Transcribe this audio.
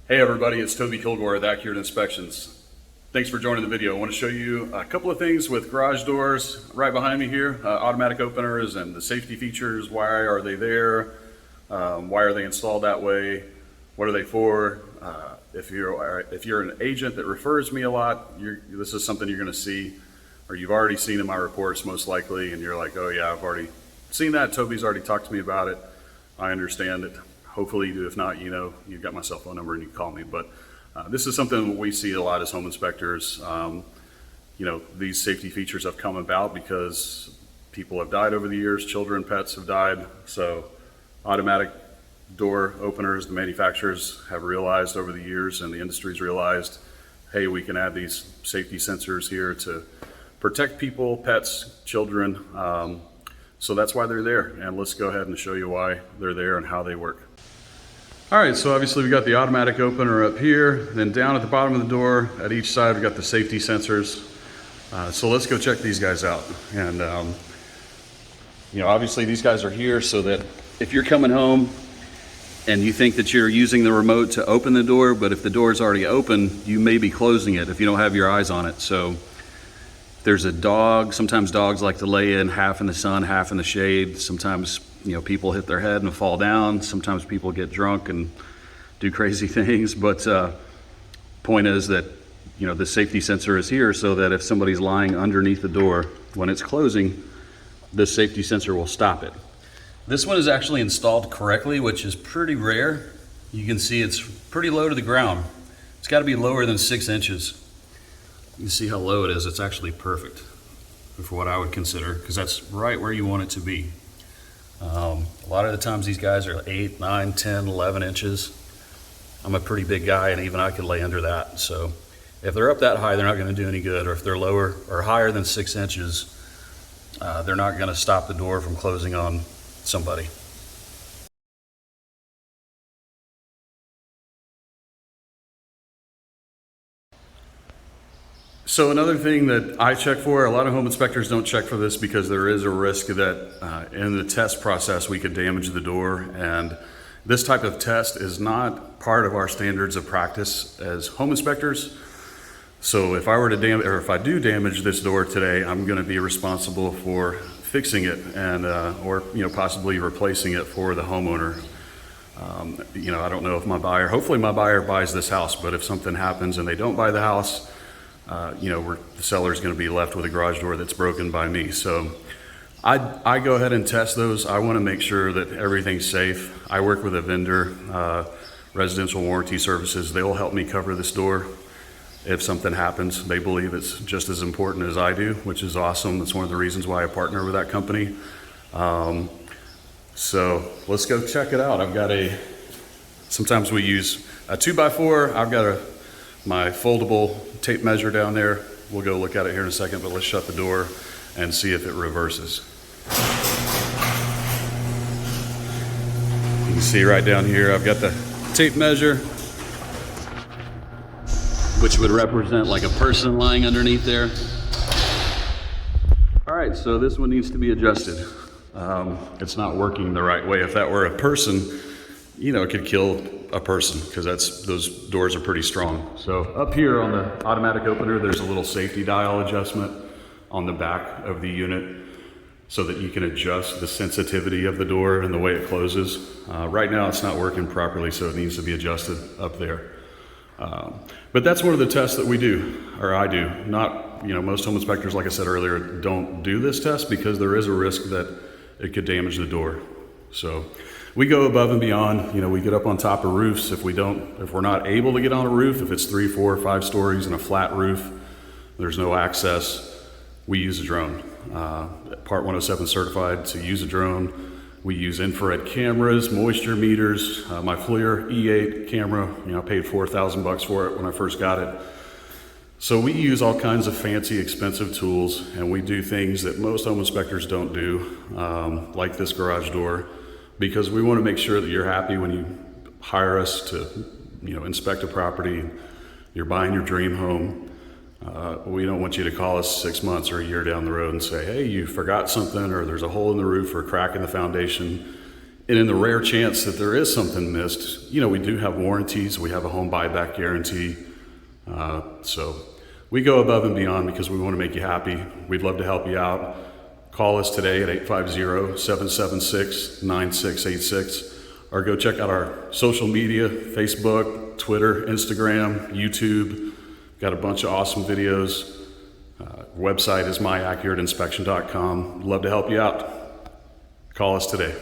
Hey everybody, it's Toby Kilgore with Accurate Inspections. Thanks for joining the video. I want to show you a couple of things with garage doors right behind me here, automatic openers and the safety features. Why are they there? Why are they installed that way? What are they for? If you're an agent that refers me a lot, this is something you're going to see, or you've already seen in my reports most likely, and you're like, oh yeah, I've already seen that. Toby's already talked to me about it. I understand it. Hopefully you do. If not, you've got my cell phone number and you can call me. But this is something we see a lot as home inspectors. These safety features have come about because people have died over the years, children, pets have died. So automatic door openers, the manufacturers have realized over the years, and the industry's realized, hey, we can add these safety sensors here to protect people, pets, children. So that's why they're there. And let's go ahead and show you why they're there and how they work. All right, so obviously we got the automatic opener up here, then down at the bottom of the door, at each side we got the safety sensors. So let's go check these guys out. And obviously these guys are here so that if you're coming home and you think that you're using the remote to open the door, but if the door is already open, you may be closing it if you don't have your eyes on it. So if there's a dog, sometimes dogs like to lay in half in the sun, half in the shade. Sometimes people hit their head and fall down. Sometimes people get drunk and do crazy things. But point is that, the safety sensor is here so that if somebody's lying underneath the door when it's closing, this safety sensor will stop it. This one is actually installed correctly, which is pretty rare. You can see it's pretty low to the ground. It's got to be lower than 6 inches. You can see how low it is. It's actually perfect for what I would consider, because that's right where you want it to be. A lot of the times these guys are 8, 9, 10, 11 inches. I'm a pretty big guy, and even I could lay under that. So if they're up that high, they're not going to do any good. Or if they're lower or higher than 6 inches, they're not going to stop the door from closing on somebody. So another thing that I check for, a lot of home inspectors don't check for this because there is a risk that in the test process we could damage the door, and this type of test is not part of our standards of practice as home inspectors. So if I were to damage, or if I do damage this door today, I'm going to be responsible for fixing it and or possibly replacing it for the homeowner. I don't know if hopefully my buyer buys this house, but if something happens and they don't buy the house, the seller's going to be left with a garage door that's broken by me. So I go ahead and test those. I want to make sure that everything's safe. I work with a vendor, Residential Warranty Services. They'll help me cover this door if something happens. They believe it's just as important as I do, which is awesome. That's one of the reasons why I partner with that company. So let's go check it out. Sometimes we use a 2x4. I've got my foldable tape measure down there. We'll go look at it here in a second, but let's shut the door and see if it reverses. You can see right down here, I've got the tape measure, which would represent like a person lying underneath there. All right, so this one needs to be adjusted. It's not working the right way. If that were a person, it could kill a person, because those doors are pretty strong. So up here on the automatic opener, there's a little safety dial adjustment on the back of the unit so that you can adjust the sensitivity of the door and the way it closes. Right now it's not working properly, so it needs to be adjusted up there. But that's one of the tests that we do, or I do. Not, most home inspectors, like I said earlier, don't do this test because there is a risk that it could damage the door. So we go above and beyond. We get up on top of roofs. If we're not able to get on a roof, if it's 3, 4, 5 stories and a flat roof, there's no access, we use a drone. Part 107 certified to use a drone. We use infrared cameras, moisture meters, my FLIR E8 camera. I paid $4,000 for it when I first got it. So we use all kinds of fancy, expensive tools, and we do things that most home inspectors don't do, like this garage door, because we want to make sure that you're happy when you hire us to, inspect a property. You're buying your dream home. We don't want you to call us 6 months or a year down the road and say, hey, you forgot something, or there's a hole in the roof or a crack in the foundation. And in the rare chance that there is something missed, you know, we do have warranties. We have a home buyback guarantee. So we go above and beyond because we want to make you happy. We'd love to help you out. Call us today at 850-776-9686, or go check out our social media, Facebook, Twitter, Instagram, YouTube. Got a bunch of awesome videos. Website is myaccurateinspection.com. Love to help you out. Call us today.